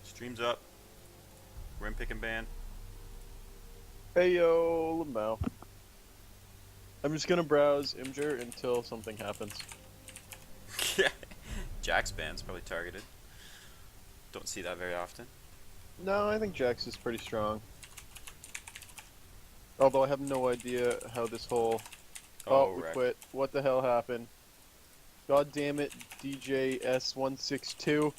Streams up. Rim pick and ban. Hey yo, Lamau. I'm just gonna browse Imgur until something happens. Jack's ban's probably targeted. Don't see that very often. No, I think Jax is pretty strong. Although I have no idea how this whole... Oh, Oh, we wreck. quit. What the hell happened? God damn it, DJS162.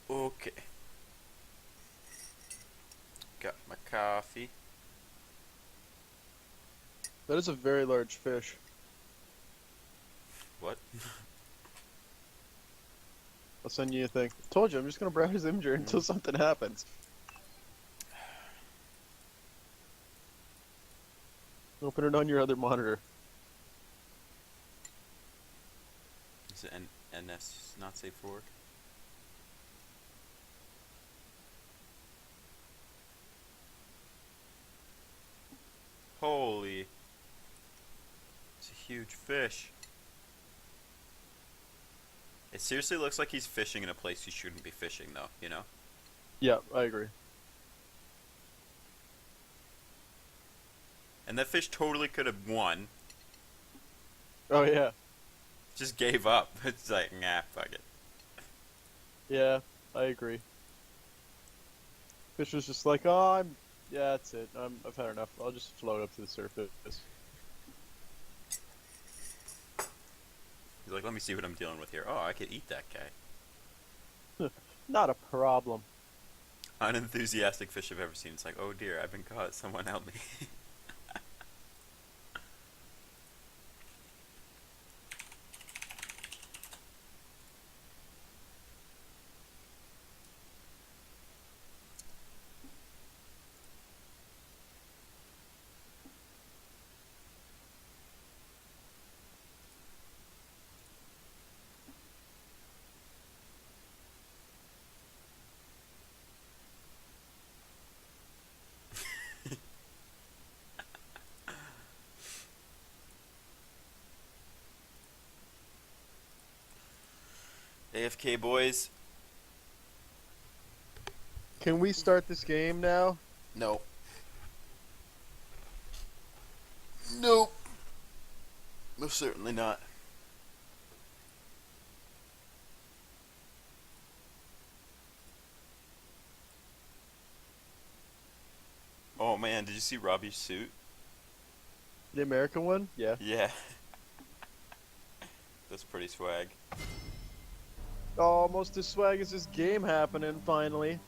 Okay. Got my coffee. That is a very large fish. What? I'll send you a thing. Told you, I'm just gonna browse Imgur until something happens. Open it on your other monitor. Is it NS not safe for work? Holy. It's a huge fish. It seriously looks like he's fishing in a place he shouldn't be fishing, though, you know? Yeah, I agree. And that fish totally could have won. Oh yeah. Just gave up. It's like, nah, fuck it. Yeah, I agree. Fish was just like, oh, yeah, that's it. I've had enough. I'll just float up to the surface. He's like, let me see what I'm dealing with here. Oh, I could eat that guy. Not a problem. Unenthusiastic fish I've ever seen. It's like, oh dear, I've been caught. Someone help me. AFK boys. Can we start this game now? No. Nope. Most certainly not. Oh man, did you see Robbie's suit? The American one? Yeah. Yeah. That's pretty swag. Almost as swag as this game happening, finally.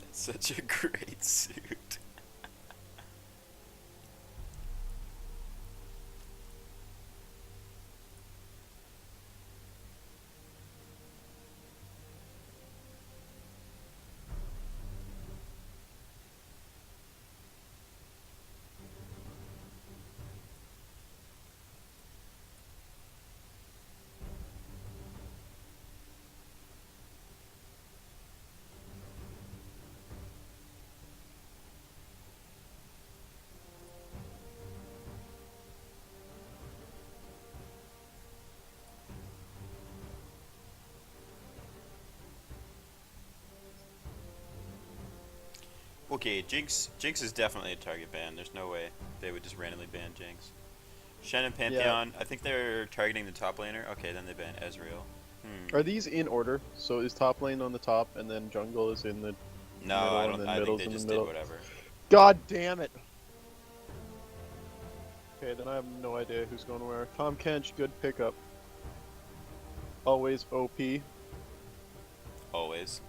That's such a great suit. Okay, Jinx is definitely a target ban. There's no way they would just randomly ban Jinx. Shen and Yeah. Pantheon, I think they're targeting the top laner. Okay, then they ban Ezreal. Are these in order? So is top lane on the top, and then jungle is in the No, middle, I and don't. then I think middle's they in the just did middle? whatever. God damn it! Okay, then I have no idea who's going where. Tom Kench, good pickup. Always OP. Always.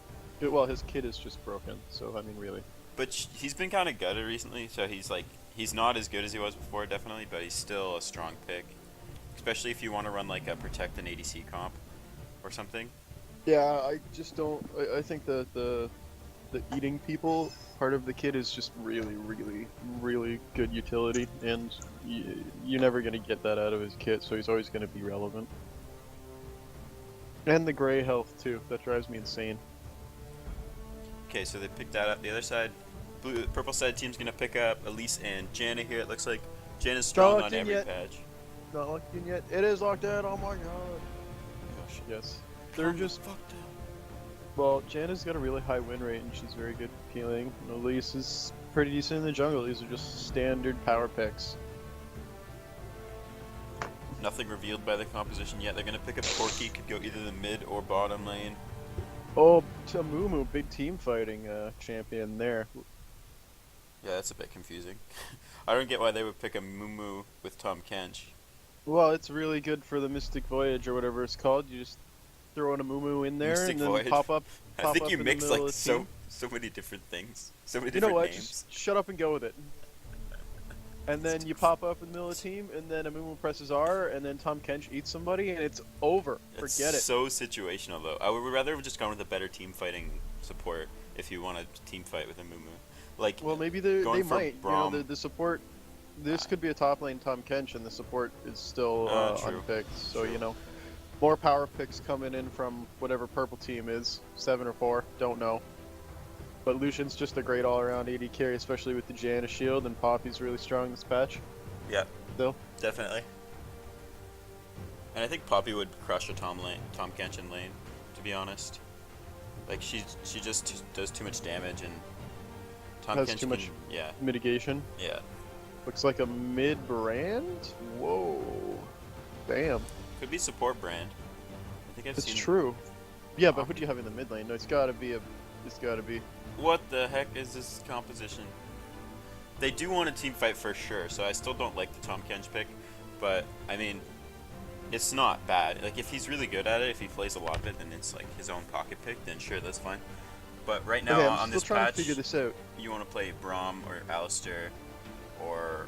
Well, his kid is just broken, so I mean, really. But he's been kind of gutted recently, so he's not as good as he was before, definitely, but he's still a strong pick. Especially if you want to run like a protect and ADC comp or something. Yeah, I just don't. I think the eating people part of the kit is just really, really, really good utility, and you're never gonna get that out of his kit, so he's always gonna be relevant. And the gray health too, that drives me insane. Okay, so they picked that up. The other side, purple side team's gonna pick up Elise and Janna here. It looks like Janna's Not strong locked on in every yet. patch. Not locked in yet. It is locked in. Oh my god. Gosh, Yes. They're calm the just fuck down. well. Janna's got a really high win rate, and she's very good at healing. And Elise is pretty decent in the jungle. These are just standard power picks. Nothing revealed by the composition yet. They're gonna pick up Corki. Could go either the mid or bottom lane. Oh, Tamumu, big team fighting champion there. Yeah, that's a bit confusing. I don't get why they would pick a Mumu with Tom Kench. Well, it's really good for the Mystic Voyage or whatever it's called. You just throw in a Mumu in there Mystic and then Voyage. pop up I think in you the mix middle like of the team. so many different things, so many You know different what? names. Just shut up and go with it. And then you pop up in the middle of the team, and then a Mumu presses R, and then Tom Kench eats somebody, and it's over. It's Forget it. so situational though. I would rather have just gone with a better team fighting support if you want to team fight with a Mumu. Like, Well, maybe they going for might. Braum. You know, the support. This could be a top lane Tom Kench, and the support is still True. unpicked. So True. you know, more power picks coming in from whatever purple team is 7 or 4. Don't know. But Lucian's just a great all-around AD carry, especially with the Janna shield, and Poppy's really strong this patch. Yeah, Still. definitely. And I think Poppy would crush a Tom Kench lane, to be honest. Like she just does too much damage, and Tom Has Kench too much yeah, mitigation. yeah. Looks like a mid brand. Whoa. Damn. Could be support brand. I think I've It's seen. true. Yeah, but Poppy. who do you have in the mid lane? No, it's gotta be a. It's gotta be. What the heck is this composition? They do want a team fight for sure, so I still don't like the Tom Kench pick, but I mean, it's not bad. Like if he's really good at it, if he plays a lot of it, then it's like his own pocket pick. Then sure, that's fine. But right now Okay, I'm on still this trying patch, to figure this out. you want to play Braum or Alistair, or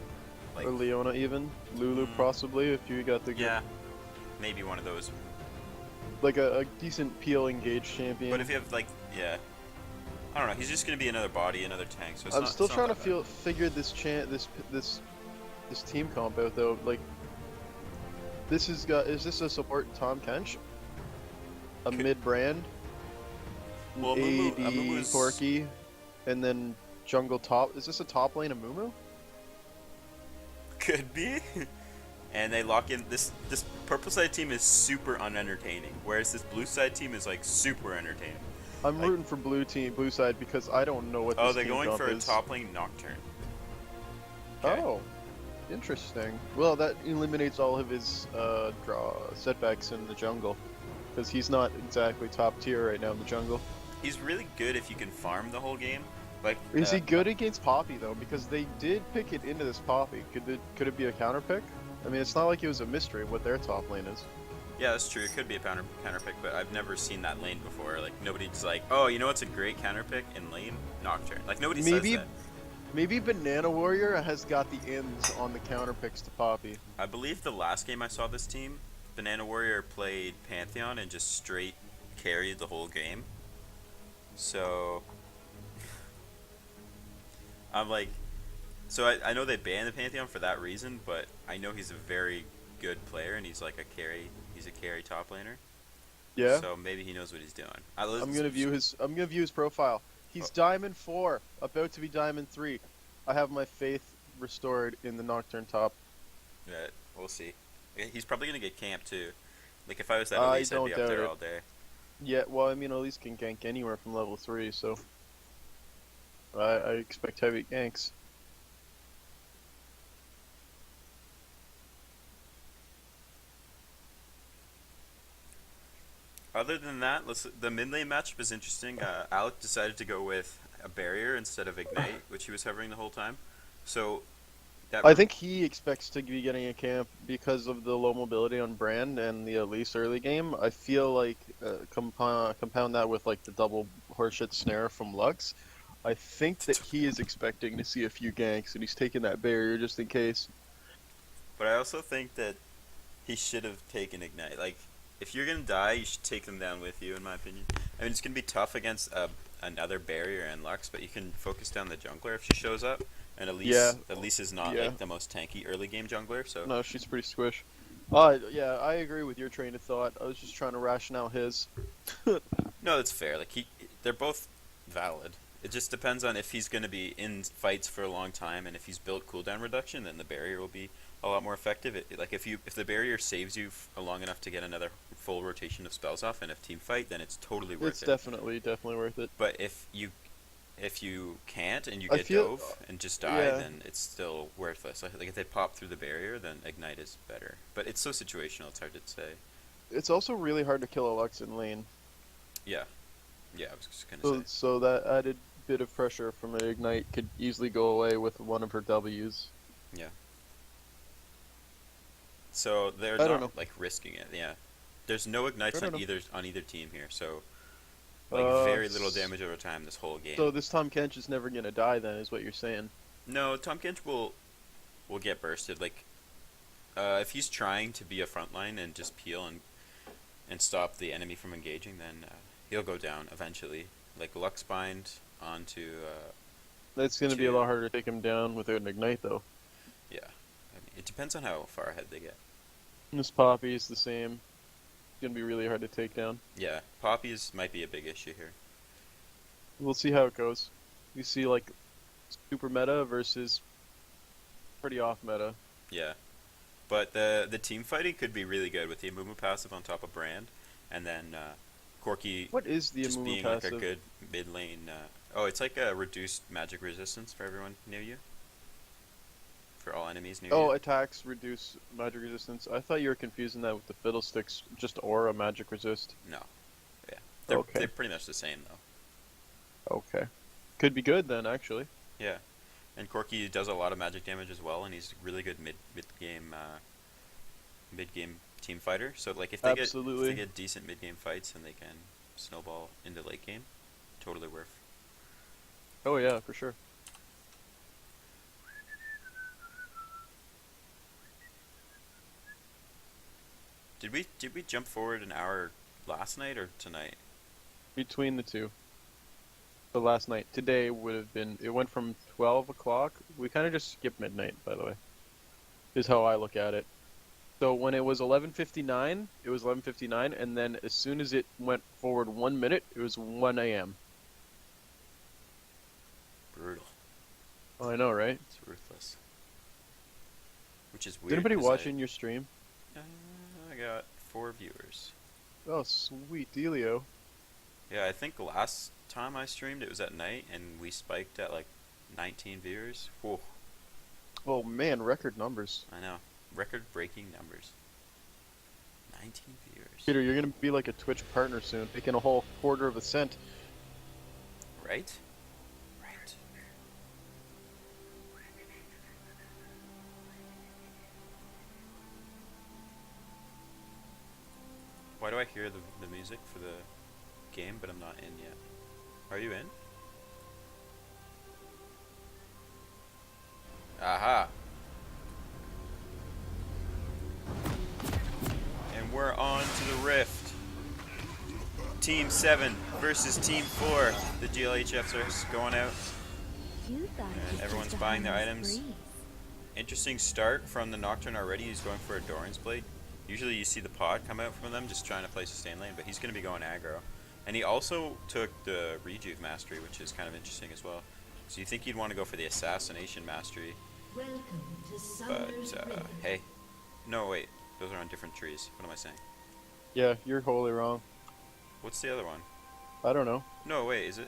like Or Leona even. Lulu possibly if you got the good, yeah, maybe one of those. like a decent peel engaged champion. But if you have like I don't know. He's just gonna be another body, another tank. So it's I'm not, still it's not trying to that bad. figure this team comp out though. Like this is this a support Tom Kench? A Could- mid brand? Well, AD Amumu's- Corki, and then jungle top. Is this a top lane of Mumu? Could be. And they lock in this purple side team is super unentertaining, whereas this blue side team is like super entertaining. I'm Like- rooting for blue side because I don't know what this Oh, they're team going comp for a is. top lane Nocturne. Okay. Oh, interesting. Well, that eliminates all of his draw setbacks in the jungle, because he's not exactly top tier right now in the jungle. He's really good if you can farm the whole game. Like Is he good against Poppy though? Because they did pick it into this Poppy. Could it be a counter pick? I mean, it's not like it was a mystery what their top lane is. Yeah, that's true. It could be a counter pick, but I've never seen that lane before. Like nobody's like, oh, you know what's a great counter pick in lane? Nocturne. Like nobody Maybe- says that. Maybe Banana Warrior has got the ins on the counter picks to Poppy. I believe the last game I saw this team, Banana Warrior played Pantheon and just straight carried the whole game. So I'm like, so I know they banned the Pantheon for that reason, but I know he's a very good player and he's like a carry. He's a carry top laner. Yeah. So maybe he knows what he's doing. I'm gonna view his profile. He's Diamond 4, about to be Diamond 3. I have my faith restored in the Nocturne top. Yeah, we'll see. He's probably gonna get camped too. Like if I was that I Elise, I'd be don't up doubt there it. all day. Yeah, well, I mean, at least can gank anywhere from level 3, so I expect heavy ganks. Other than that, the mid lane matchup is interesting. Alec decided to go with a barrier instead of ignite, which he was hovering the whole time. So that I think he expects to be getting a camp because of the low mobility on Brand and the Elise early game. I feel like compound that with like the double horseshit snare from Lux. I think that he is expecting to see a few ganks, and he's taking that barrier just in case. But I also think that he should have taken ignite. Like if you're gonna die, you should take them down with you, in my opinion. I mean, it's gonna be tough against another barrier and Lux, but you can focus down the jungler if she shows up. And Yeah, Elise is not yeah. like the most tanky early game jungler, so No, she's pretty squish. Yeah, I agree with your train of thought. I was just trying to ration out his. no, that's fair. Like they're both valid. It just depends on if he's gonna be in fights for a long time, and if he's built cooldown reduction, then the barrier will be a lot more effective. Like if the barrier saves you long enough to get another full rotation of spells off in a team fight, then it's totally worth It's it. definitely worth it. But if you can't and you I get feel, dove and just die, yeah, then it's still worthless. Like if they pop through the barrier, then ignite is better. But it's so situational; it's hard to say. it's also really hard to kill a Lux in lane. Yeah, yeah. I was just gonna So, say. so that added bit of pressure from an ignite could easily go away with one of her W's. Yeah. So they're I don't not know. like risking it. Yeah. There's no ignites I don't know. on either team here, so like very little damage over time this whole game. So this Tom Kench is never gonna die then, is what you're saying? No, Tom Kench will get bursted. Like if he's trying to be a frontline and just peel and stop the enemy from engaging, then he'll go down eventually. Like Lux bind onto That's gonna be a lot harder to take him down without an ignite though. yeah. I mean, it depends on how far ahead they get. And this Poppy is the same. It's gonna be really hard to take down. Yeah, poppies might be a big issue here. We'll see how it goes. You see like super meta versus pretty off meta. Yeah. But the team fighting could be really good with the Amumu passive on top of Brand, and then Corki What is the just Amumu being passive? like a good mid lane. Oh, it's like a reduced magic resistance for everyone near you. For all enemies near Oh, you. attacks reduce magic resistance. I thought you were confusing that with the Fiddlesticks, just aura magic resist. No. Yeah. They're Okay. they're pretty much the same though. Okay. Could be good then, actually. Yeah. And Corki does a lot of magic damage as well, and he's a really good mid game team fighter. So like if Absolutely. they get decent mid game fights and they can snowball into late game, totally worth. Oh yeah, for sure. Did we jump forward an hour last night or tonight? Between the two. The last night. Today would have been, it went from 12 o'clock. We kind of just skipped midnight, by the way. Is how I look at it. So when it was 11:59, it was 11:59, and then as soon as it went forward 1 minute, it was 1 a.m. Brutal. Oh, I know, right? It's ruthless. Which is Is weird. anybody 'cause watching your stream? I got 4 viewers. Oh, sweet dealio. Yeah, I think last time I streamed it was at night and we spiked at like 19 viewers. Whoa, Oh man, record numbers. I know. Record-breaking numbers. 19 viewers. Peter, you're gonna be like a Twitch partner soon, making a whole quarter of a cent. Right? Right. Why do I hear the music for the game, but I'm not in yet? Are you in? Aha! And we're on to the Rift. Team 7 versus Team 4. The GLHFs are going out. And everyone's buying their items. Interesting start from the Nocturne already. He's going for a Doran's Blade. Usually you see the pod come out from them just trying to play sustain lane, but he's going to be going aggro. And he also took the Rejuve Mastery, which is kind of interesting as well. So you think he'd want to go for the Assassination Mastery. But, hey. No, wait. Those are on different trees. What am I saying? Yeah, you're wholly wrong. What's the other one? I don't know. No, wait, is it?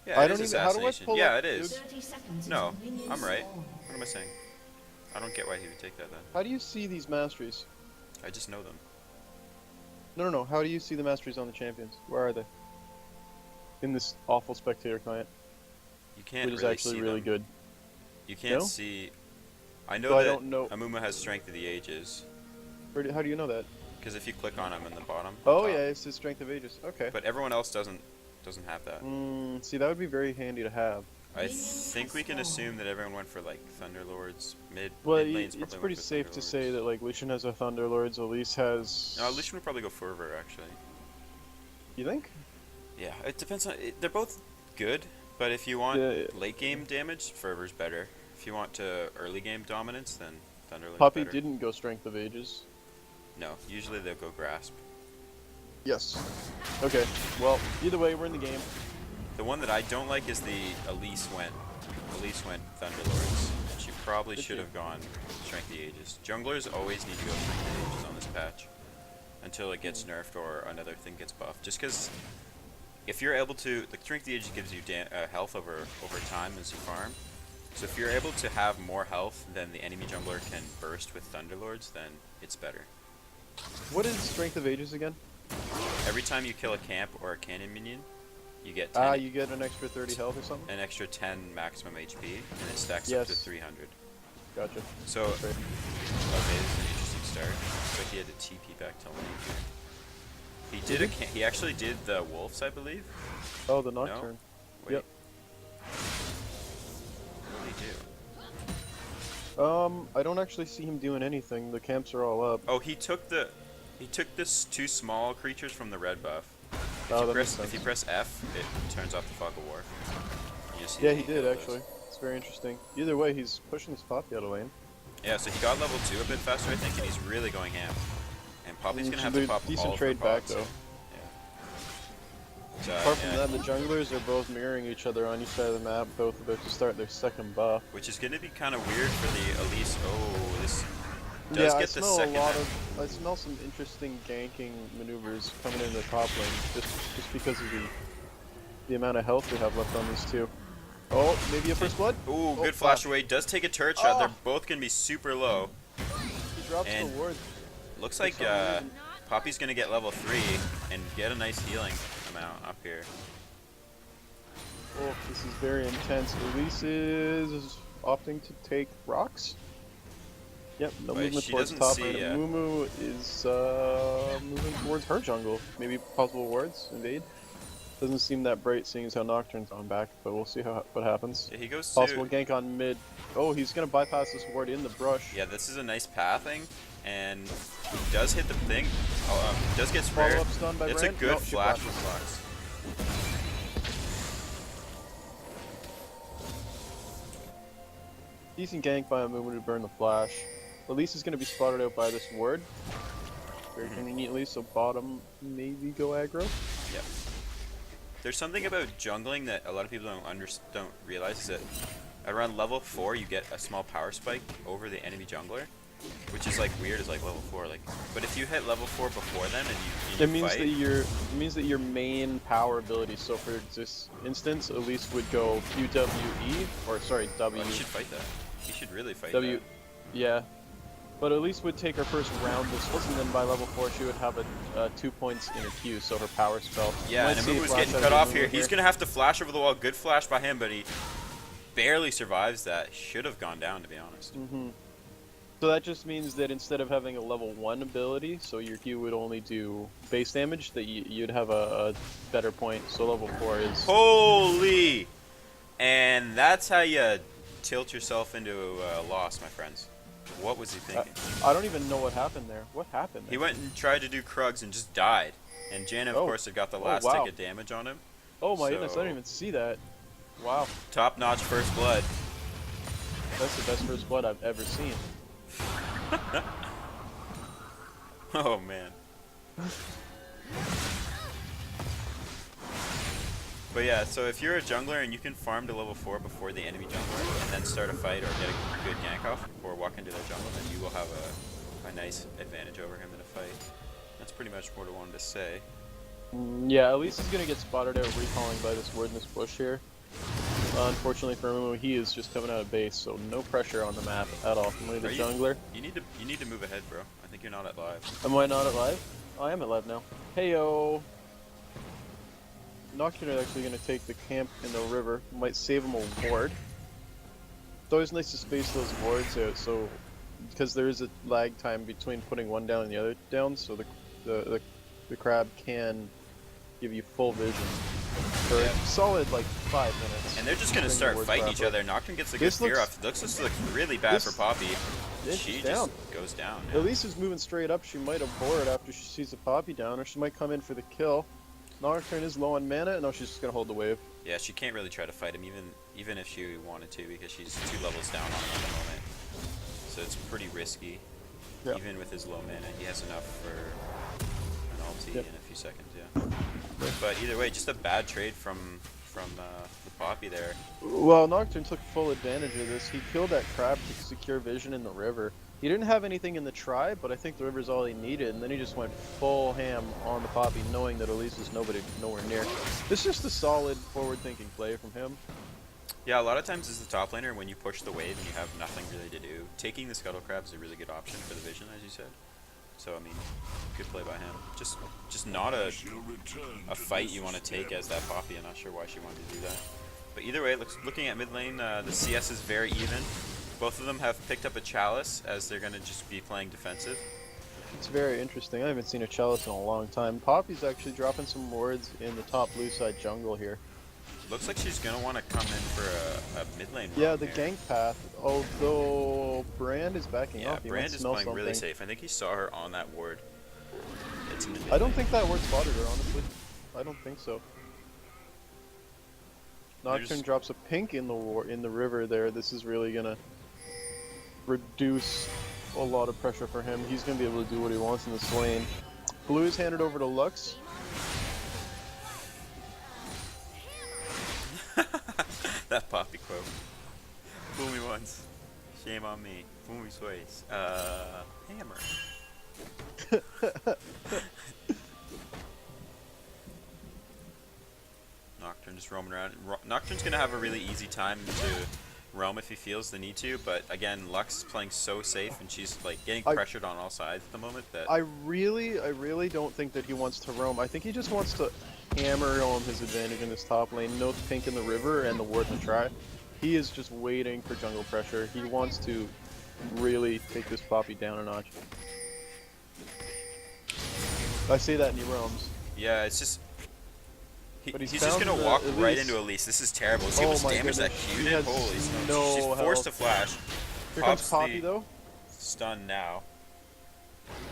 Yeah, I it don't is even. How do I Assassination. pull Yeah, up, it is. dude? No, I'm right. What am I saying? I don't get why he would take that then. How do you see these masteries? I just know them. No. How do you see the masteries on the champions? Where are they? In this awful spectator client, You can't which is really actually see really them. good. You can't No? see. I know So I that don't know. Amuma has Strength of the Ages, How do you know that? because if you click on him in the bottom. Oh top, yeah, it's his strength of ages. Okay. But everyone else doesn't have that. See, that would be very handy to have. I think we can assume that everyone went for like Thunderlords. Well, Mid lanes it's probably pretty went for safe to say Thunderlords. that like Lucian has a Thunderlords, Elise has. No, Lucian would probably go Fervor actually. You think? Yeah, it depends on. They're both good, but if you want Yeah. late game damage, Fervor's better. If you want to early game dominance, then Thunderlord's Poppy better. didn't go Strength of Ages. No, usually they'll go Grasp. Yes. Okay. Well, either way, we're in the game. The one that I don't like is the Elise went Thunderlords. She probably Did should she? have gone Strength the Ages. Junglers always need to go Strength the Ages on this patch until it gets nerfed or another thing gets buffed. Just because if you're able to, the Strength the Ages gives you health over time as you farm. So if you're able to have more health than the enemy jungler can burst with Thunderlords, then it's better. What is Strength of Ages again? Every time you kill a camp or a cannon minion, you get 10, You get an extra 30 health or something? an extra 10 maximum HP, and it stacks up Yes. to 300. Gotcha. So, That's right. okay, this is an interesting start. Looks like he had to TP back to lane here. He did he actually did the wolves, I believe. Oh, the Nocturne. Wait. Yep. What did he do? I don't actually see him doing anything. The camps are all up. Oh, he took this two small creatures from the red buff. Oh, that makes If you sense. press F, it turns off the fog of war. You just see Yeah, that he did heals those. actually. It's very interesting. Either way, he's pushing his Poppy out of lane. Yeah, so he got level 2 a bit faster, I think, and he's really going ham. And Poppy's gonna have to pop Decent all of trade her back pods. though. So, Apart from yeah, that, the junglers are both mirroring each other on each side of the map, both about to start their second buff. which is gonna be kind of weird for the Elise. Oh, this does Yeah, I get the smell second. I smell some interesting ganking maneuvers coming in the top lane, just because of the amount of health we have left on these two. Oh, maybe a first blood? Ooh, Oh, good flash away. Does take a turret shot. They're both gonna be super low. He drops And- the ward. Looks like some reason. Poppy's gonna get level 3 and get a nice healing amount up here. Oh, this is very intense. Elise is opting to take rocks. Yep, no Wait, movement she towards doesn't top see, lane. Mumu is moving towards her jungle. Maybe possible wards, invade. Doesn't seem that bright seeing as how Nocturne's on back, but we'll see what happens. Yeah, he goes Possible to. gank on mid. Oh, he's gonna bypass this ward in the brush. Yeah, this is a nice pathing, and he does hit the thing. Oh, does get sprayed. Follow-up stun by It's Brand? a good No, she flash flashes. reflex. Decent gank by a Mumu to burn the flash. Elise is gonna be spotted out by this ward. Very conveniently, so bottom maybe go aggro. Yep. There's something about jungling that a lot of people don't realize is that around level 4 you get a small power spike over the enemy jungler, which is like weird as like level 4. Like, but if you hit level 4 before them and you It means fight, that your main power ability. So for this instance, Elise would go QWE or sorry W. oh, you should fight that. You should really fight W. that. Yeah, but Elise would take her first round this was, and then by level 4 she would have a 2 points in her Q, so her power spell. Yeah, Might and see a Amumu's flash getting out cut of off Amumu here. He's gonna have to flash over the wall. Good flash by him, but he barely survives that. Should have gone down, to be honest. So that just means that instead of having a level 1 ability, so your Q would only do base damage, that you'd have a better point. So level 4 is. Holy! And that's how you tilt yourself into a loss, my friends. What was he thinking? I don't even know what happened there. What happened there? He went and tried to do Krugs and just died. And Janna, of Oh. course, had got the Oh, last wow. tick of damage on him. Oh my goodness, I So- didn't even see that. Wow, Top-notch first blood. that's the best first blood I've ever seen. Oh, man. But yeah, so if you're a jungler and you can farm to level 4 before the enemy jungler and then start a fight or get a good gank off or walk into their jungle, then you will have a nice advantage over him in a fight. That's pretty much what I wanted to say. Yeah, Elise is gonna get spotted out recalling by this ward in this bush here. Unfortunately for Mumu, he is just coming out of base, so no pressure on the map at all from the Are you- jungler. You need to move ahead, bro. I think you're not at live. Am I not at live? Oh, I am at live now. Heyo! Nocturne is actually gonna take the camp in the river. Might save him a ward. It's always nice to space those wards out, so because there is a lag time between putting one down and the other down, so the crab can give you full vision. for Yeah. a solid like 5 minutes. And they're just gonna Bring the start wards fighting each properly. other. Nocturne gets a good This fear looks- off. This looks really bad for this- Poppy. This She is just down. goes down. Yeah. Elise is moving straight up. She might abort after she sees the Poppy down, or she might come in for the kill. Nocturne is low on mana. No, she's just gonna hold the wave. Yeah, she can't really try to fight him, even if she wanted to, because she's 2 levels down on him at the moment. So it's pretty risky. Yeah. Even with his low mana, he has enough for an ulti Yep. in a few seconds. Yeah. But either way, just a bad trade from the Poppy there. Well, Nocturne took full advantage of this. He killed that crab to secure vision in the river. He didn't have anything in the tribe, but I think the river's all he needed, and then he just went full ham on the Poppy, knowing that Elise is nowhere near. It's just a solid forward-thinking play from him. Yeah, a lot of times as the top laner, when you push the wave and you have nothing really to do, taking the Scuttle Crab is a really good option for the vision, as you said. So, I mean, good play by him. Just not a fight you want to take as that Poppy. I'm not sure why she wanted to do that. But either way, looking at mid lane, the CS is very even. Both of them have picked up a Chalice, as they're going to just be playing defensive. It's very interesting. I haven't seen a Chalice in a long time. Poppy's actually dropping some wards in the top blue side jungle here. Looks like she's going to want to come in for a mid lane Yeah, roam the here. gank path, although Brand is backing Yeah, off. He Brand might is smell playing really something. safe. I think he saw her on that ward. It's in the mid I don't lane. think that ward spotted her, honestly. I don't think so. They're Nocturne just- drops a pink in the river there. This is really gonna reduce a lot of pressure for him. He's gonna be able to do what he wants in this lane. Blue is handed over to Lux. That Poppy quote. Fool me once, shame on me. Fool me twice. Hammer. Nocturne just roaming around. Nocturne's gonna have a really easy time to roam if he feels the need to, but again, Lux is playing so safe and she's like getting pressured on all sides at the moment that I really don't think that he wants to roam. I think he just wants to hammer home his advantage in this top lane. No pink in the river and the ward in the try. He is just waiting for jungle pressure. He wants to really take this Poppy down a notch. I say that and he roams. yeah, it's just But he's he's just found gonna the walk right Elise. into Elise. This is terrible. See how Oh much my damage that goodness. Q She did? has Holy smokes. no She's forced health. to flash. Here Pops comes Poppy the though. stun now.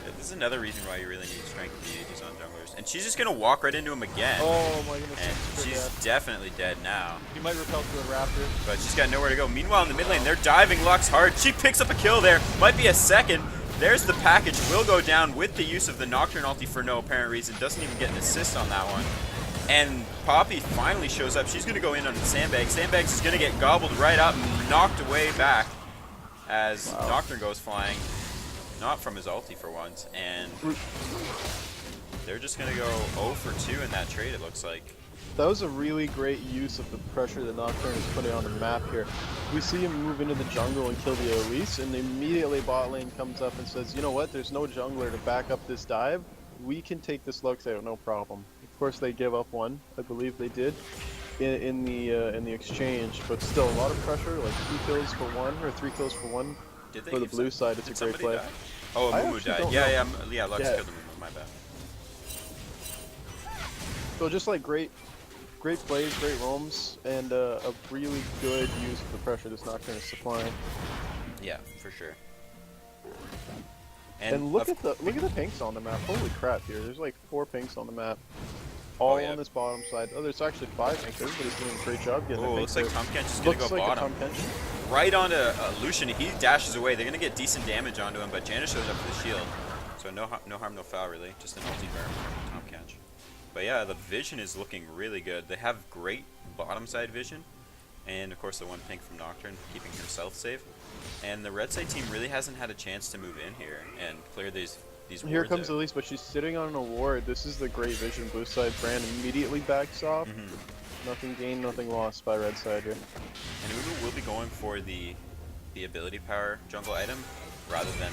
Yeah, this is another reason why you really need strength PhDs on junglers. And she's just gonna walk right into him again. Oh my goodness. And super she's dead. definitely dead now. He might repel to a raptor. But she's got nowhere to go. Meanwhile, in the mid lane, they're diving Lux hard. She picks up a kill there. Might be a second. There's the package. Will go down with the use of the Nocturne ulti for no apparent reason. Doesn't even get an assist on that one. And Poppy finally shows up. She's going to go in on the Sandbag. Sandbags is going to get gobbled right up and knocked away back as Nocturne goes flying. Not from his ulti for once. And they're just going to go 0 for 2 in that trade, it looks like. That was a really great use of the pressure that Nocturne is putting on the map here. We see him move into the jungle and kill the Elise, and immediately bot lane comes up and says, you know what, there's no jungler to back up this dive. We can take this Lux out, no problem. Of course they give up one, I believe they did, in the exchange, but still a lot of pressure, like 2 kills for one, or 3 kills for one. Did they For the give blue some- side, it's did a great somebody play. die? Oh, I Mumu actually died. don't Yeah, know. yeah, Lux Yeah. killed the Mumu, my bad. So just like great plays, great roams, and a really good use of the pressure this Nocturne is supplying. Yeah, for sure. And look of- at the pinks on the map. Holy crap! Here, there's like 4 pinks on the map, all yeah. on this bottom side. Oh, there's actually 5 pinks. Everybody's doing a great job getting. Oh, their looks pinks like out. Tom Kench is going to Looks go like bottom. a Tom Kench. Right onto Lucian. He dashes away. They're going to get decent damage onto him, but Janice shows up for the shield. So no harm, no foul, really. Just an ulti burn from Tom Kench. But yeah, the vision is looking really good. They have great bottom side vision. And of course the one pink from Nocturne, keeping himself safe. And the red side team really hasn't had a chance to move in here and clear these Here wards comes out. Elise, but she's sitting on an award. This is the great vision. Blue side Brand immediately backs off. Nothing gained, nothing lost by red side here. And Ubu will be going for the ability power jungle item rather than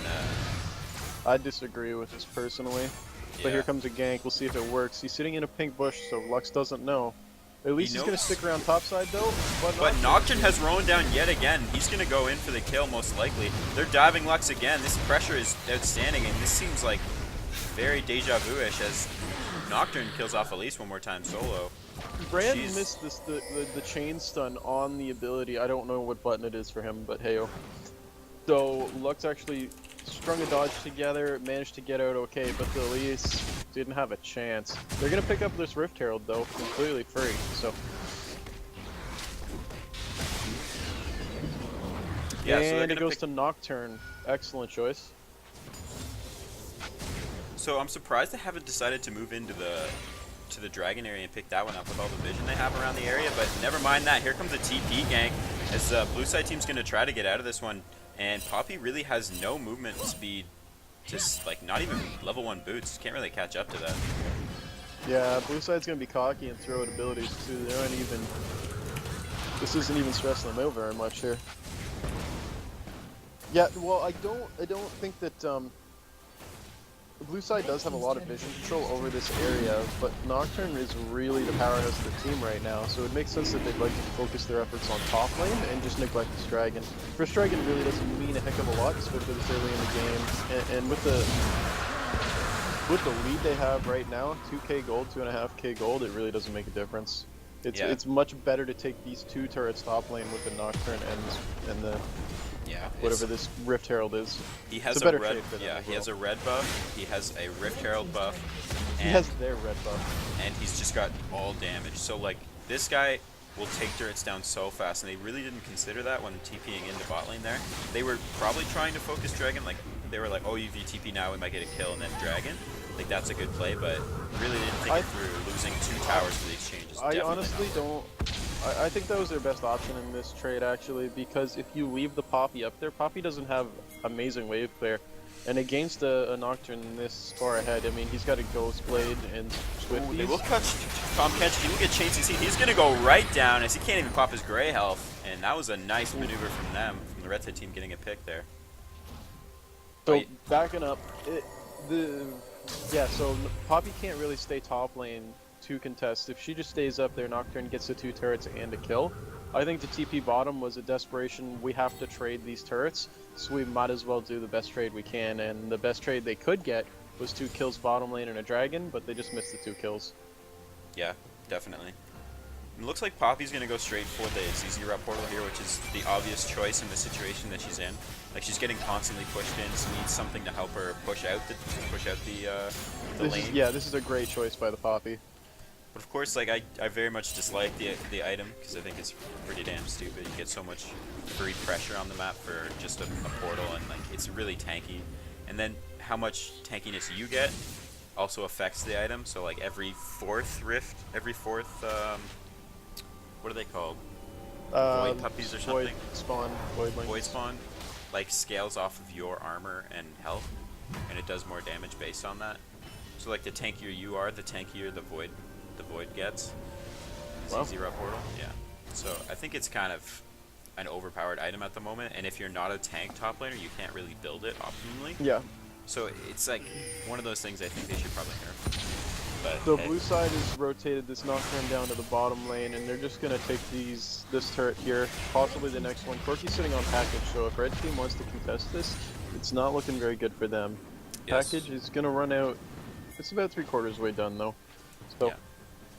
I disagree with this personally. But here comes a gank. We'll see if it works. He's sitting in a pink bush, so Lux doesn't know. Elise is going to knows. stick around top side though. But Nocturne has roamed down yet again. He's going to go in for the kill most likely. They're diving Lux again. This pressure is outstanding, and this seems like very deja vu-ish as Nocturne kills off Elise one more time solo. Brand Jeez. missed the chain stun on the ability. I don't know what button it is for him, but heyo. So Lux actually strung a dodge together, managed to get out okay, but the Elise didn't have a chance. They're gonna pick up this Rift Herald though, completely free. So Yeah, so and it goes to Nocturne. Excellent choice. So I'm surprised they haven't decided to move into the dragon area and pick that one up with all the vision they have around the area, but never mind that. Here comes a TP gank as the blue side team's going to try to get out of this one, and Poppy really has no movement speed, just like not even level 1 boots. Can't really catch up to that. Yeah, blue side's gonna be cocky and throw out abilities too. They aren't even. This isn't even stressing them out very much here. Yeah, well, I don't think that the blue side does have a lot of vision control over this area, but Nocturne is really the powerhouse of the team right now, so it makes sense that they'd like to focus their efforts on top lane and just neglect this dragon. First dragon really doesn't mean a heck of a lot, especially this early in the game, and with the lead they have right now, 2k gold, 2.5k gold, it really doesn't make a difference. It's much better to take these 2 turrets top lane with the Nocturne and the whatever this Rift Herald is. He has a better red, trade for them he has a red buff, he has a Rift Herald buff, and he has their red buff. And he's just got all damage. So like this guy will take turrets down so fast, and they really didn't consider that when TPing into bot lane there. They were probably trying to focus dragon, like they were like, oh, if you TP now we might get a kill and then dragon. Like that's a good play, but really didn't think it through. Losing 2 towers for the exchange is I definitely honestly don't. I think that was their best option in this trade actually, because if you leave the Poppy up there, Poppy doesn't have amazing wave clear, and against a Nocturne this far ahead, I mean he's got a Ghost Blade and Swifties. They will catch Tom Kench. He will get chain CC. He's gonna go right down as he can't even pop his gray health, and that was a nice maneuver from them, from the red side team getting a pick there. So backing up, so Poppy can't really stay top lane to contest. If she just stays up there, Nocturne gets the 2 turrets and a kill. I think the TP bottom was a desperation. We have to trade these turrets, so we might as well do the best trade we can. And the best trade they could get was 2 kills bottom lane and a dragon, but they just missed the 2 kills. Yeah, definitely. It looks like Poppy's gonna go straight for the ZZ route portal here, which is the obvious choice in the situation that she's in. Like she's getting constantly pushed in, so needs something to help her push out the lane. This is a great choice by the Poppy. But of course, like I very much dislike the item because I think it's pretty damn stupid. You get so much free pressure on the map for just a portal, and like it's really tanky. And then how much tankiness you get also affects the item. So like every 4th rift, every 4th what are they called? Void puppies or something? Void spawn, like scales off of your armor and health, and it does more damage based on that. So like the tankier you are, the tankier the void gets. ZZ route portal, yeah. So I think it's kind of an overpowered item at the moment, and if you're not a tank top laner, you can't really build it optimally. Yeah. So it's like one of those things I think they should probably nerf. But so hey. Blue side has rotated this Nocturne down to the bottom lane, and they're just gonna take this turret here, possibly the next one. Corki's sitting on package, so if red team wants to contest this, it's not looking very good for them. Yes. Package is gonna run out. It's about 3/4 way done though. So yeah.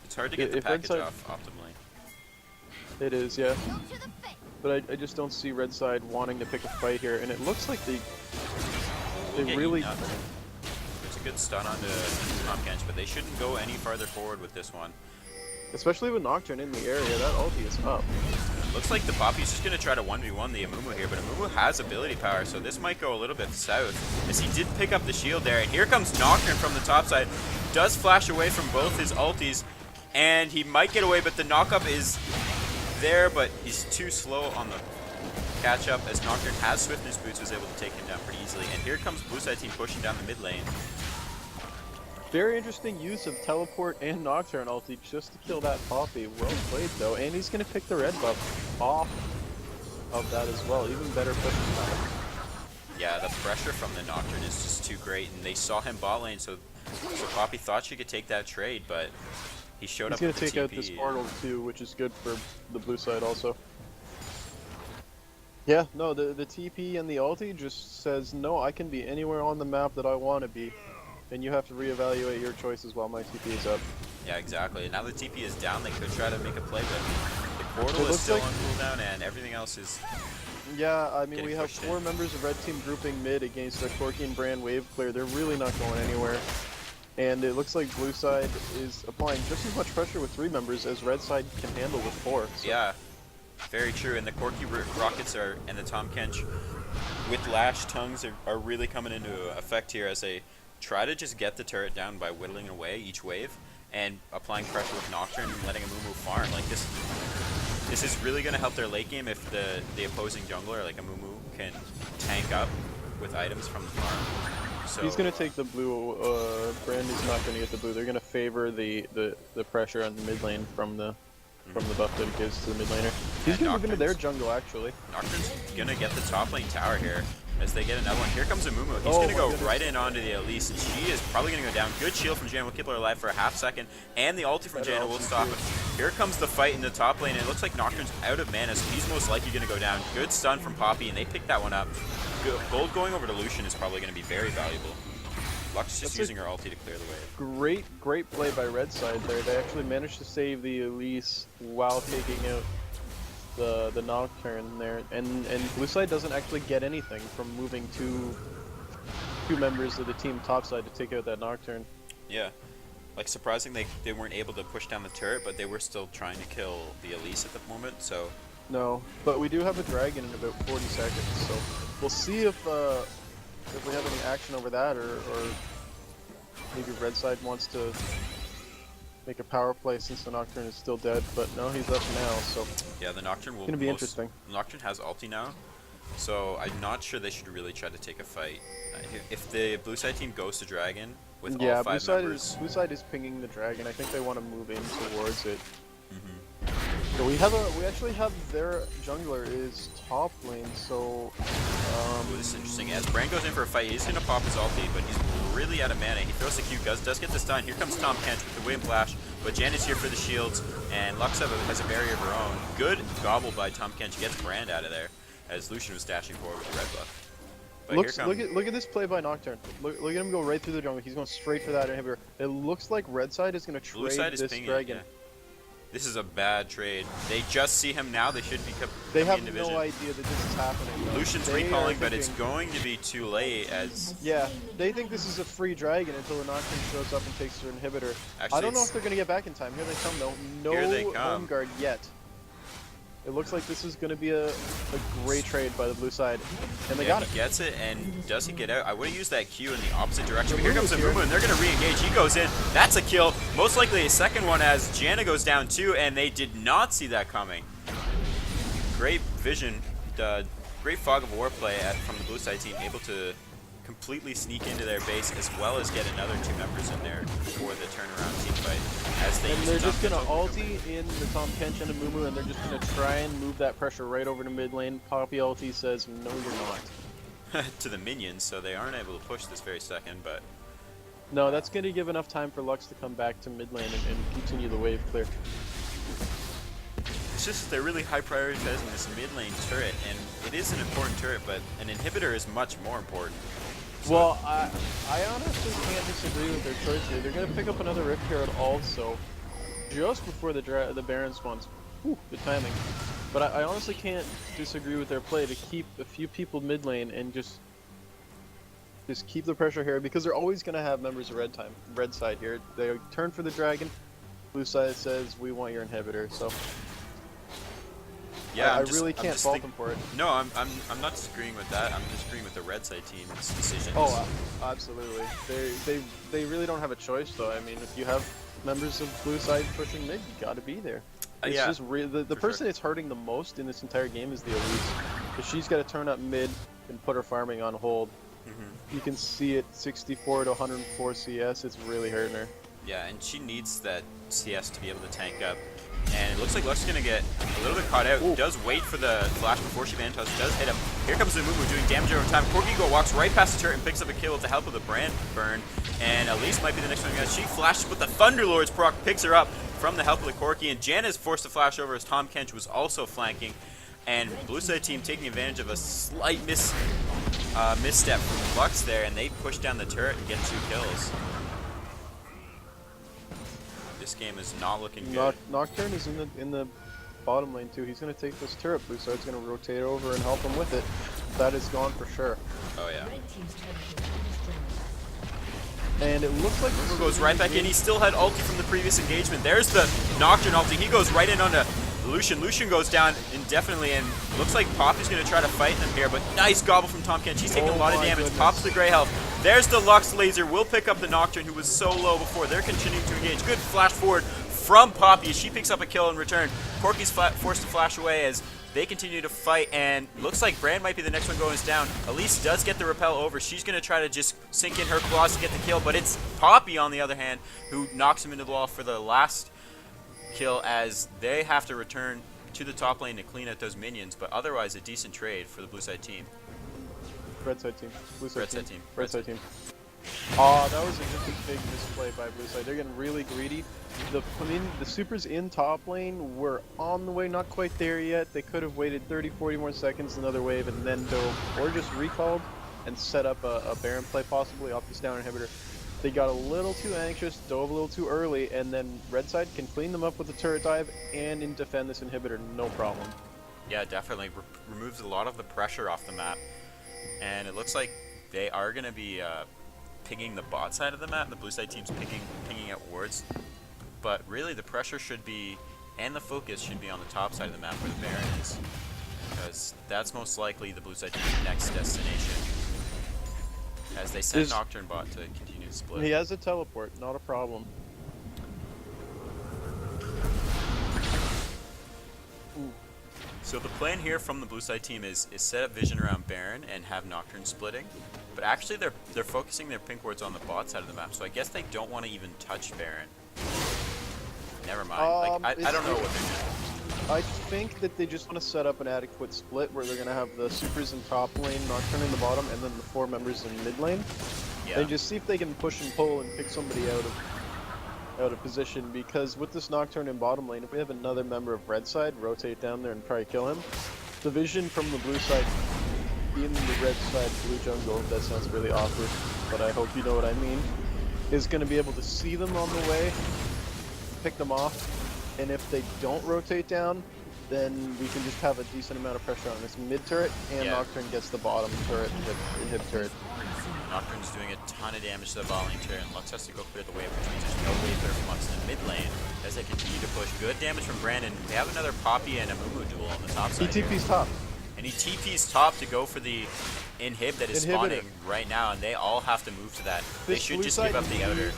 It's hard to get the package off optimally. It is, yeah. But I just don't see red side wanting to pick a fight here, and it looks like they really. There's a good stun onto Tom Kench, but they shouldn't go any farther forward with this one. Especially with Nocturne in the area, that ulti is up. Looks like the Poppy's just going to try to 1v1 the Amumu here, but Amumu has ability power, so this might go a little bit south, as he did pick up the shield there, and here comes Nocturne from the top side. Does flash away from both his ultis, and he might get away, but the knockup is there, but he's too slow on the catch-up, as Nocturne has Swiftness Boots, was able to take him down pretty easily, and here comes Blue Side team pushing down the mid lane. Very interesting use of teleport and Nocturne ulti just to kill that Poppy. Well played though, and he's gonna pick the red buff off of that as well. Even better push than that. Yeah, the pressure from the Nocturne is just too great, and they saw him bot lane, so Poppy thought she could take that trade, but he showed up with the TP. He's gonna take out this portal too, which is good for the blue side also. Yeah, no, the TP and the ulti just says, no, I can be anywhere on the map that I want to be. and you have to reevaluate your choices while my TP is up. Yeah, exactly. Now the TP is down, they could try to make a play, but the portal It is looks still like- on cooldown, and everything else is... Yeah, I mean, Getting we have pushed 4 in. members of Red Team grouping mid against a Corki and Brand wave clear. They're really not going anywhere. And it looks like blue side is applying just as much pressure with 3 members as red side can handle with 4. So. Yeah, very true. And the Corki Rockets and the Tom Kench with Lash Tongues are really coming into effect here as they try to just get the turret down by whittling away each wave and applying pressure with Nocturne and letting a Mumu farm. Like this is really going to help their late game if the opposing jungler, like a Mumu, can tank up with items from the farm. So He's going to take the blue. Brand is not going to get the blue. They're going to favor the pressure on the mid lane from the buff that it gives to the mid laner. He's going to move into their jungle, actually. Nocturne's going to get the top lane tower here as they get another one. Here comes a Mumu. He's Oh going to my go goodness. right in onto the Elise, and she is probably going to go down. Good shield from Jaina will keep her alive for a half second, and the ulti from Better Jaina will ulti stop too. it. Here comes the fight in the top lane, and it looks like Nocturne's out of mana, so he's most likely going to go down. Good stun from Poppy, and they pick that one up. Gold going over to Lucian is probably going to be very valuable. Lux is just That's using her ulti to clear the wave. Great play by red side there. They actually managed to save the Elise while taking out the Nocturne there, and blue side doesn't actually get anything from moving two members of the team top side to take out that Nocturne. Yeah. Like, surprising they weren't able to push down the turret, but they were still trying to kill the Elise at the moment, so... No, but we do have a dragon in about 40 seconds, so we'll see if we have any action over that, or maybe red side wants to make a power play since the Nocturne is still dead, but no, he's up now, so Yeah, the Nocturne will... it's gonna be interesting. Nocturne has ulti now, so I'm not sure they should really try to take a fight. If the blue side team goes to dragon with Yeah, all 5 members... blue side is pinging the dragon. I think they want to move in towards it. Mhm. So we actually have their jungler is top lane, so Ooh, this is interesting. As Bran goes in for a fight, he's going to pop his ulti, but he's really out of mana. He throws the Q, does get the stun. Here comes Tom Kench with the Wind Flash, but Janet's here for the shields, and Lux has a barrier of her own. Good gobble by Tom Kench, gets Brand out of there, as Lucian was dashing forward with the red buff. But look at this play by Nocturne. Look at him go right through the jungle. He's going straight for that inhibitor. It looks like red side is going to blue trade side is this pinging, dragon. yeah. This is a bad trade. They just see him now. They should be They coming have in division. no idea that this is happening. though. Lucian's They are recalling, but it's thinking- going to be too late as... Yeah, they think this is a free dragon until the Nocturne shows up and takes their inhibitor. Actually, I don't know it's- if they're going to get back in time. Here they come, though. No Here they home come. guard yet. It looks like this is going to be a great trade by the blue side. And they Yeah, got it. he gets it, and does he get out? I would have used that Q in the opposite direction, but The here comes the Mumu's here. Mumu, and they're going to re-engage. He goes in. That's a kill. Most likely a second one as Janna goes down too, and they did not see that coming. Great vision. Great fog of war play from the blue side team, able to completely sneak into their base as well as get another 2 members in there for the turnaround team fight. As they And use they're the just Tom going to Kench ulti in the Tom Kench and a Mumu, and they're just going to try and move that pressure right over to mid lane. Poppy ulti says, no, you're not. to the minions, so they aren't able to push this very second, but No, that's going to give enough time for Lux to come back to mid lane and continue the wave clear. it's just they're really high prioritizing this mid lane turret, and it is an important turret, but an inhibitor is much more important. So- Well, I honestly can't disagree with their choice here. They're going to pick up another Rift Herald also, just before the Baron spawns. Whew, good timing. But I honestly can't disagree with their play to keep a few people mid lane and just keep the pressure here, because they're always going to have members of red side here. They turn for the dragon. Blue side says, we want your inhibitor. So yeah, I I'm just- really I'm can't just fault think- them for it. No, I'm not disagreeing with that. I'm disagreeing with the red side team's decisions. Oh, absolutely. They really don't have a choice, though. I mean, if you have members of blue side pushing mid, you got to be there. It's yeah, just the for person sure. it's hurting the most in this entire game is the Elise, because she's got to turn up mid and put her farming on hold. Mhm. You can see it, 64 to 104 CS. It's really hurting her. Yeah, and she needs that CS to be able to tank up. And it looks like Lux is going to get a little bit caught out. Ooh. Does wait for the flash before she Vanitas. Does hit him. Here comes the Mumu doing damage over time. Corgi walks right past the turret and picks up a kill with the help of the brand burn. And Elise might be the next one. She flashes with the Thunderlord's proc, picks her up from the help of the Corki. And Janna is forced to flash over as Tom Kench was also flanking. And blue side team taking advantage of a slight misstep from Lux there, and they push down the turret and get 2 kills. This game is not looking good. Nocturne is in the bottom lane too. He's gonna take this turret. Blue side's gonna rotate over and help him with it. That is gone for sure. Oh yeah. And it looks like Mumu goes right back in. He still had ulti from the previous engagement. There's the Nocturne ulti. He goes right in onto Lucian. Lucian goes down indefinitely, and looks like Poppy's going to try to fight them here, but nice gobble from Tom Kent. She's taking a lot of damage. Goodness. Pops the gray health. There's the Lux laser. Will pick up the Nocturne, who was so low before. They're continuing to engage. Good flash forward from Poppy. She picks up a kill in return. Corky's forced to flash away as they continue to fight, and looks like Brand might be the next one going down. Elise does get the repel over. She's going to try to just sink in her claws to get the kill, but it's Poppy, on the other hand, who knocks him into the wall for the last kill, as they have to return to the top lane to clean out those minions, but otherwise a decent trade for the blue side team. red side team. Blue side Red team. side team. Red side team. Oh, that was a big misplay by blue side. They're getting really greedy. The supers in top lane were on the way, not quite there yet. They could have waited 30, 40 more seconds, another wave, and then dove, or just recalled and set up a Baron play, possibly off this down inhibitor. They got a little too anxious, dove a little too early, and then red side can clean them up with a turret dive and defend this inhibitor, no problem. Yeah, definitely removes a lot of the pressure off the map, and it looks like they are going to be pinging the bot side of the map. The blue side team's pinging out wards, but really the pressure should be, and the focus should be on the top side of the map where the Baron is, because that's most likely the blue side team's next destination, as they send Nocturne bot to continue to split. He has a teleport, not a problem. So the plan here from the blue side team is set up vision around Baron and have Nocturne splitting, but actually they're focusing their pink wards on the bot side of the map, so I guess they don't want to even touch Baron. Never mind. Like I don't know what they're doing. I think that they just want to set up an adequate split where they're going to have the supers in top lane, Nocturne in the bottom, and then the 4 members in mid lane. Yeah. And just see if they can push and pull and pick somebody out of position, because with this Nocturne in bottom lane, if we have another member of red side rotate down there and probably kill him, the vision from the blue side in the red side blue jungle, that sounds really awkward, but I hope you know what I mean, is going to be able to see them on the way, pick them off, and if they don't rotate down, then we can just have a decent amount of pressure on this mid turret, and Nocturne gets the bottom turret, the inhib turret. Nocturne's doing a ton of damage to the bot lane turret, and Lux has to go clear the wave, which means there's no wave there from Lux in the mid lane, as they continue to push. Good damage from Brandon. They have another Poppy and a Mumu duel on the top side. He TP's top. And he TP's top to go for the inhib that is spawning right now, and they all have to move to that. They should just give up the outer.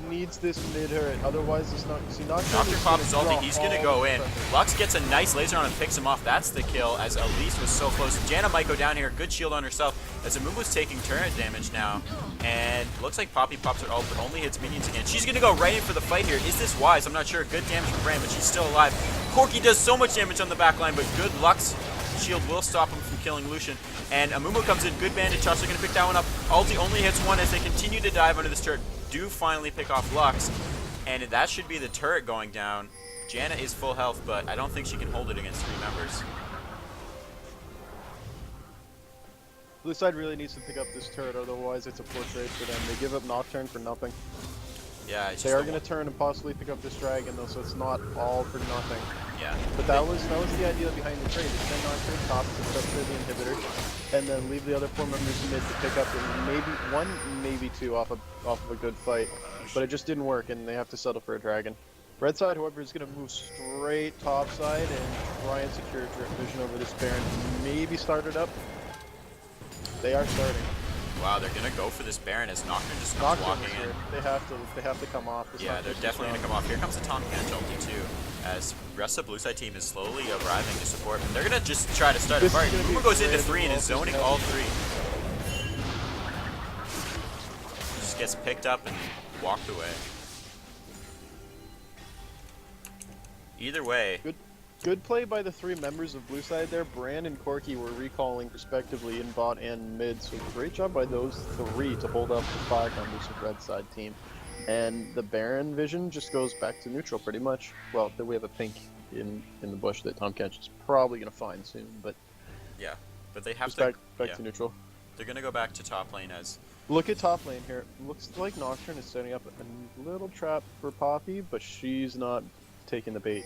Needs this mid turret, otherwise it's not. See, Nocturne pops his ulti, he's gonna go in. Lux gets a nice laser on him, picks him off. That's the kill, as Elise was so close. Janna might go down here, good shield on herself, as Amumu's taking turret damage now. And looks like Poppy pops her ult, but only hits minions again. She's gonna go right in for the fight here. Is this wise? I'm not sure. Good damage from Brand, but she's still alive. Corky does so much damage on the back line, but good Lux shield will stop him from killing Lucian. And Amumu comes in, good bandage shots. They're gonna pick that one up. Ulti only hits one as they continue to dive under this turret. Do finally pick off Lux, and that should be the turret going down. Janna is full health, but I don't think she can hold it against 3 members. Blue side really needs to pick up this turret, otherwise it's a poor trade for them. They give up Nocturne for nothing. Yeah, it's they are going to turn and possibly pick up this dragon though, so it's not all for nothing. Yeah. But that was the idea behind the trade. Is send Nocturne top to set up the inhibitor, and then leave the other 4 members mid to pick up maybe 1, maybe 2 off of a good fight. But it just didn't work, and they have to settle for a dragon. Red side, however, is going to move straight top side and try and secure vision over this Baron. Maybe start it up. They are starting. Wow, they're gonna go for this Baron as Nocturne just comes walking in. They have to come off. This yeah, they're definitely gonna come off. Here comes the Tom Kent ulti too, as the rest of the blue side team is slowly arriving to support, and they're gonna just try to start a fight. Mumu goes into 3 and is zoning all 3. Just gets picked up and walked away. Either way. Good play by the 3 members of blue side there. Brand and Corky were recalling respectively in bot and mid, so great job by those 3 to hold up the 5 members of red side team. And the Baron vision just goes back to neutral pretty much. Well, we have a pink in the bush that Tom Kent is probably going to find soon, but yeah, but they have to back to neutral. They're gonna go back to top lane as Look at top lane here. Looks like Nocturne is setting up a little trap for Poppy, but she's not taking the bait.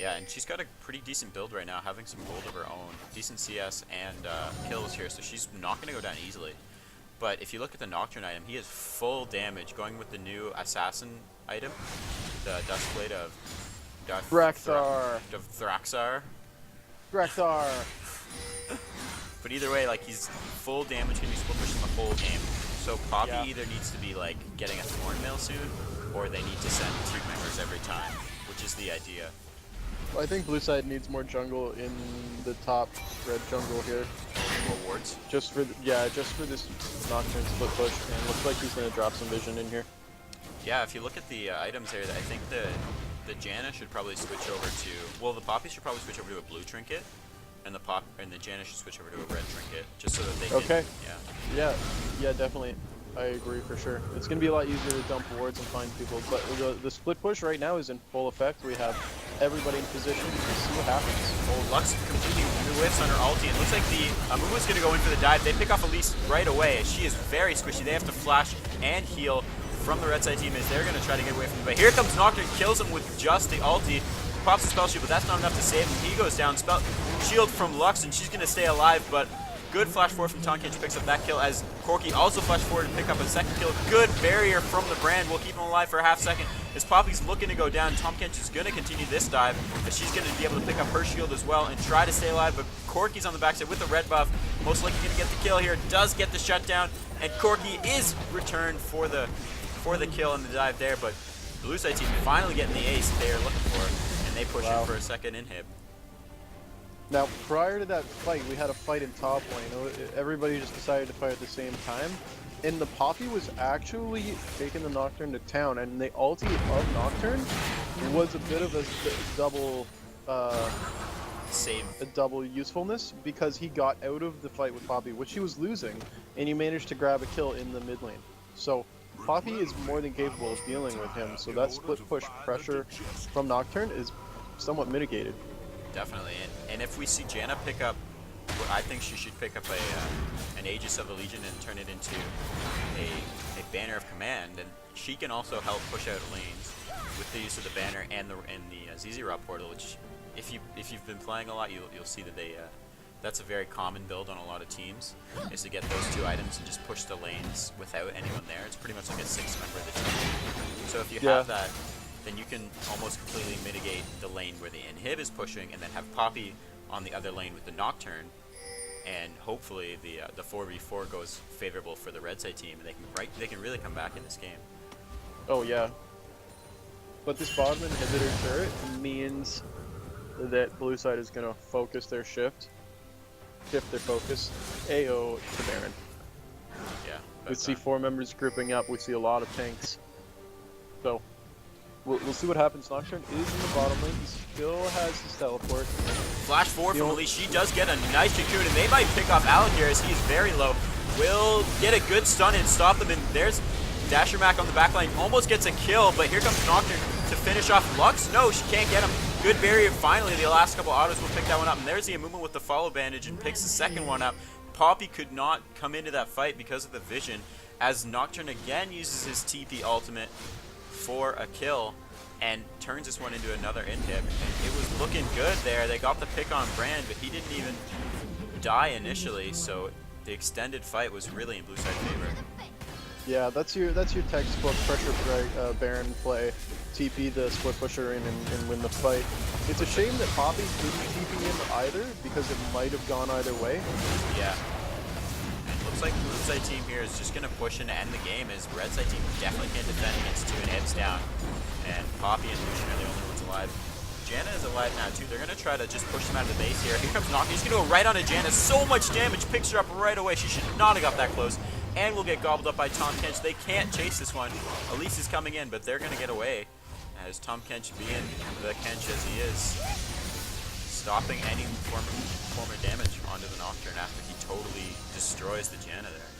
yeah, and she's got a pretty decent build right now, having some gold of her own, decent CS and kills here, so she's not gonna go down easily. But if you look at the Nocturne item, he is full damage, going with the new assassin item, the Dustblade of Thraxar. Thraxar. Thraxar. But either way, like, he's full damage, gonna be split pushing the whole game. So Poppy Yeah. either needs to be like getting a Thorn Mail soon, or they need to send 2 members every time, which is the idea. I think blue side needs more jungle in the top red jungle here. More wards. Just for this Nocturne split push, and looks like he's gonna drop some vision in here. Yeah, if you look at the items here, I think the Janna should probably switch over to, well, the Poppy should probably switch over to a blue trinket, and the Janna should switch over to a red trinket, just so that they can. Okay. Yeah. Yeah, definitely. I agree for sure. It's gonna be a lot easier to dump wards and find people, but the split push right now is in full effect. We have everybody in position. We'll see what happens. Well, Lux completely whiffs on her ulti. It looks like the Amumu's going to go in for the dive. They pick off Elise right away. She is very squishy. They have to flash and heal from the red side team as they're going to try to get away from him. But here comes Nocturne, kills him with just the ulti. Pops the spell shield, but that's not enough to save him. He goes down. Spell shield from Lux, and she's going to stay alive, but good flash forward from Tonkin. She picks up that kill as Corki also flash forward and pick up a second kill. Good barrier from the brand. Will keep him alive for a half second. As Poppy's looking to go down, Tom Kench is going to continue this dive, as she's going to be able to pick up her shield as well and try to stay alive, but Corki's on the backside with the red buff. Most likely going to get the kill here. Does get the shutdown, and Corki is returned for the kill and the dive there, but the blue side team finally getting the ace they are looking for, and they push in for a second inhib. Now, prior to that fight, we had a fight in top lane. Everybody just decided to fight at the same time. And the Poppy was actually taking the Nocturne to town, and the ulti of Nocturne was a bit of a double Save. a double usefulness, because he got out of the fight with Poppy, which he was losing, and he managed to grab a kill in the mid lane. So Poppy is more than capable of dealing with him, so that split push pressure from Nocturne is somewhat mitigated. Definitely, and if we see Janna pick up, well, I think she should pick up an Aegis of the Legion and turn it into a Banner of Command, and she can also help push out lanes with the use of the Banner and the ZZ portal, which if you've been playing a lot, you'll see that that's a very common build on a lot of teams, is to get those 2 items and just push the lanes without anyone there. It's pretty much like a 6-member of the team. So if you have that, then you can almost completely mitigate the lane where the inhib is pushing, and then have Poppy on the other lane with the Nocturne, and hopefully the 4v4 goes favorable for the red side team, and they can really come back in this game. Oh yeah. But this bottom inhibitor turret means that blue side is going to focus their shift their focus. AO to Baron. Yeah. We see 4 members grouping up. We see a lot of tanks. So we'll see what happens. Nocturne is in the bottom lane. He still has his teleport. Flash forward from Elise. She does get a nice cocoon, and they might pick off Alligator as he is very low. Will get a good stun and stop them, and there's Dasher Mac on the backline. Almost gets a kill, but here comes Nocturne to finish off Lux. No, she can't get him. Good barrier. Finally, the last couple autos will pick that one up, and there's the Amumu with the follow bandage and picks the second one up. Poppy could not come into that fight because of the vision, as Nocturne again uses his TP ultimate for a kill and turns this one into another inhib. And it was looking good there. They got the pick on Brand, but he didn't even die initially, so the extended fight was really in blue side favor. Yeah, that's your textbook pressure Baron play. TP the split pusher in and win the fight. It's a shame that Poppy didn't TP in either, because it might have gone either way. Yeah. And it looks like blue side team here is just going to push in to end the game, as red side team definitely can't defend against 2 inhibs down. And Poppy and Lucian are the only ones alive. Janna is alive now too. They're going to try to just push them out of the base here. Here comes Nocturne. He's going to go right onto Janna. So much damage. Picks her up right away. She should not have got that close. And will get gobbled up by Tom Kench. They can't chase this one. Elise is coming in, but they're going to get away, as Tom Kench, being the Kench as he is, stopping any form of damage onto the Nocturne after he totally destroys the Janna there.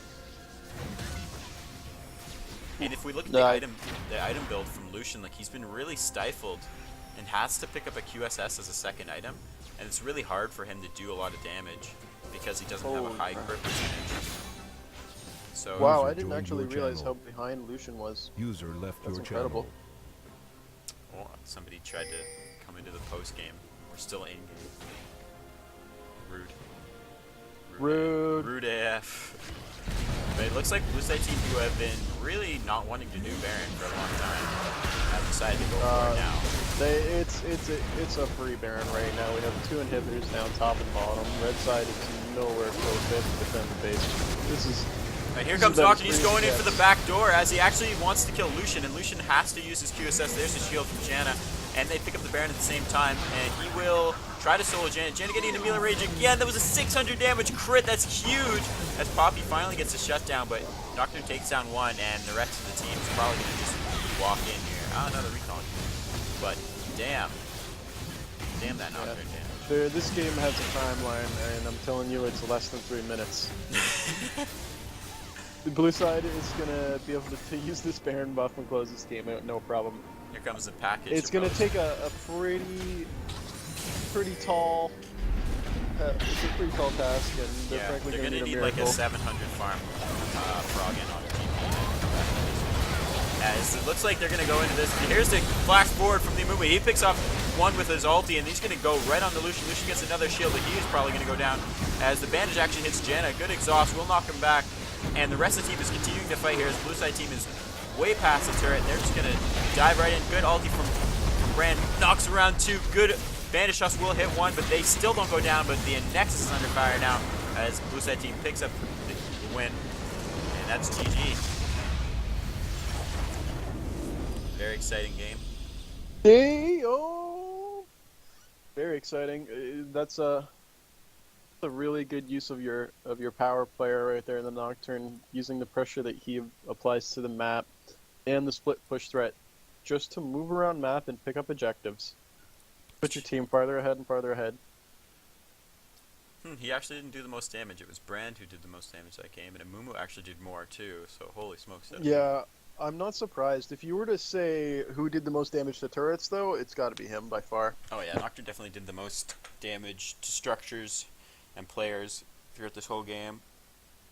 And if we look at the item build from Lucian, like, he's been really stifled and has to pick up a QSS as a second item, and it's really hard for him to do a lot of damage because he doesn't have a Holy high crap. crit percentage. So Wow, User I didn't joined actually your realize how channel. behind Lucian was. User left That's your incredible. channel. oh, somebody tried to come into the post game. We're still in game. Rude. Rude. Rude AF. But it looks like Blue Side team, who have been really not wanting to do Baron for a long time, have decided to go for it now. It's a free Baron right now. We have 2 inhibitors down top and bottom. Red side is nowhere close to defend the base. This is. And here This comes is about Nocturne. as He's free as going it in for the gets. back door as he actually wants to kill Lucian, and Lucian has to use his QSS. There's a shield from Janna, and they pick up the Baron at the same time, and he will try to solo Janna. Janna getting into melee rage again. That was a 600 damage crit. That's huge. As Poppy finally gets a shutdown, but Nocturne takes down one, and the rest of the team is probably going to just walk in here. Ah, another recon. But damn. Damn that Nocturne damage. This game has a timeline, and I'm telling you, it's less than 3 minutes. The blue side is gonna be able to use this Baron buff and close this game out, no problem. Here comes the package. It's gonna take a pretty tall, it's a pretty tall task, and they're Yeah, frankly they're gonna gonna need need a like miracle. a 700 farm frog in on TP. As it looks like they're gonna go into this. Here's the flash forward from the Amumu. He picks off one with his ulti, and he's gonna go right on the Lucian. Lucian gets another shield, but he is probably gonna go down as the bandage actually hits Janna. Good exhaust will knock him back, and the rest of the team is continuing to fight here. As the blue side team is way past the turret. They're just gonna dive right in. Good ulti from Brand. Knocks around 2. Good bandage shots will hit 1, but they still don't go down. But the Nexus is under fire now as the blue side team picks up the win, and that's GG. Very exciting game. Hey, oh! Very exciting. That's a really good use of your power player right there in the Nocturne, using the pressure that he applies to the map and the split push threat just to move around map and pick up objectives. Put your team farther ahead and farther ahead. He actually didn't do the most damage. It was Brand who did the most damage that game, and Amumu actually did more too. So holy smokes! Yeah, I'm not surprised. If you were to say who did the most damage to turrets, though, it's got to be him by far. Oh yeah, Nocturne definitely did the most damage to structures and players throughout this whole game.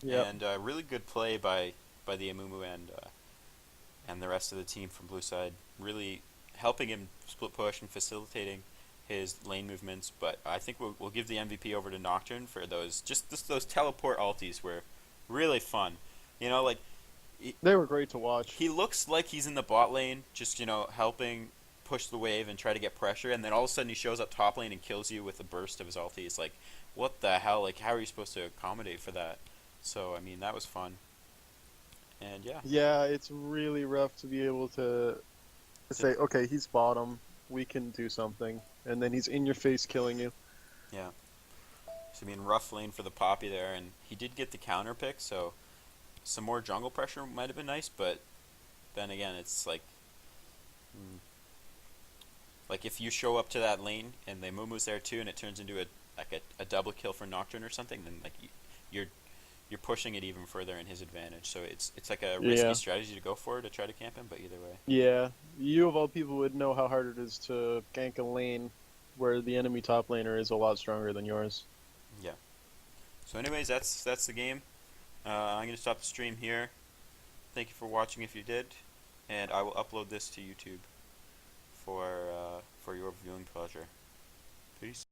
Yeah. And really good play by the Amumu and the rest of the team from Blue Side, really helping him split push and facilitating his lane movements. But I think we'll give the MVP over to Nocturne for those those teleport ultis were really fun. You know, like They were great to watch. he looks like he's in the bot lane, just helping push the wave and try to get pressure, and then all of a sudden he shows up top lane and kills you with a burst of his ulti. It's like, what the hell? Like, how are you supposed to accommodate for that? So I mean, that was fun. And yeah. Yeah, it's really rough to be able to say, okay, he's bottom, we can do something, and then he's in your face killing you. Yeah. So I mean, rough lane for the Poppy there, and he did get the counter pick, so some more jungle pressure might have been nice, but then again, it's like, like if you show up to that lane and the Mumu's there too, and it turns into a double kill for Nocturne or something, then like you're pushing it even further in his advantage. So it's like a risky strategy to go for to try to camp him, but either way. Yeah, you of all people would know how hard it is to gank a lane where the enemy top laner is a lot stronger than yours. Yeah. So anyways, that's the game. I'm going to stop the stream here. Thank you for watching if you did, and I will upload this to YouTube for your viewing pleasure. Peace.